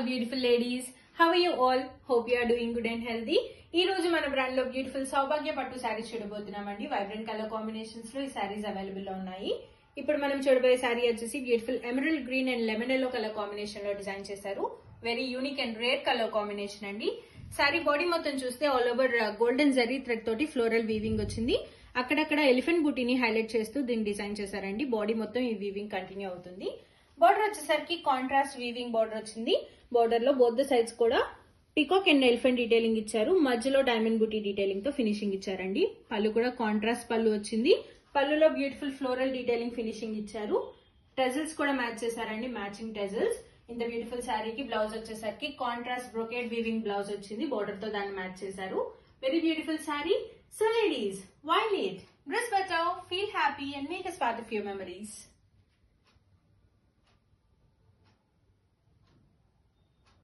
beautiful ladies. How are you all? Hope you are doing good and healthy. ఈ రోజు మన brand లో beautiful సౌభాగ్య పట్టు శారీస్ చూడబోతున్నామండి. వైబ్రెంట్ కలర్ కాంబినేషన్స్ లో ఈ శారీస్ అవైలబుల్ లో ఉన్నాయి. ఇప్పుడు మనం చూడబోయే శారీ వచ్చేసి beautiful emerald green and lemon yellow colour combination లో డిజైన్ చేశారు. Very unique and rare colour combination అండి. శారీ బాడీ మొత్తం చూస్తే all over golden zari thread తోటి ఫ్లోరల్ వీవింగ్ వచ్చింది. అక్కడక్కడ ఎలిఫెంట్ బూటీని హైలైట్ చేస్తూ దీన్ని డిజైన్ చేశారండి. బాడీ మొత్తం ఈ వీవింగ్ కంటిన్యూ అవుతుంది. బార్డర్ వచ్చేసరికి కాంట్రాస్ట్ వీవింగ్ బార్డర్ వచ్చింది. బార్డర్ లో బోత్ ద సైడ్స్ కూడా పికాక్ అండ్ ఎలిఫెంట్ డీటెయిలింగ్ ఇచ్చారు. మధ్యలో డైమండ్ బూటీ డీటెయిలింగ్ తో ఫినిషింగ్ ఇచ్చారండి. పళ్ళు కూడా కాంట్రాస్ట్ పళ్ళు వచ్చింది. పళ్ళులో బ్యూటిఫుల్ ఫ్లోరల్ డీటెయిలింగ్ ఫినిషింగ్ ఇచ్చారు. టెజల్స్ కూడా మ్యాచ్ చేశారండి, మ్యాచింగ్ టెజల్స్. ఇంత బ్యూటిఫుల్ శారీకి బ్లౌజ్ వచ్చేసరికి కాంట్రాస్ట్ బ్రోకేడ్ వీవింగ్ బ్లౌజ్ వచ్చింది. బార్డర్ తో దాన్ని మ్యాచ్ చేశారు. Very beautiful sari. So ladies, why late? Dress better, feel happy and make us part of your memories.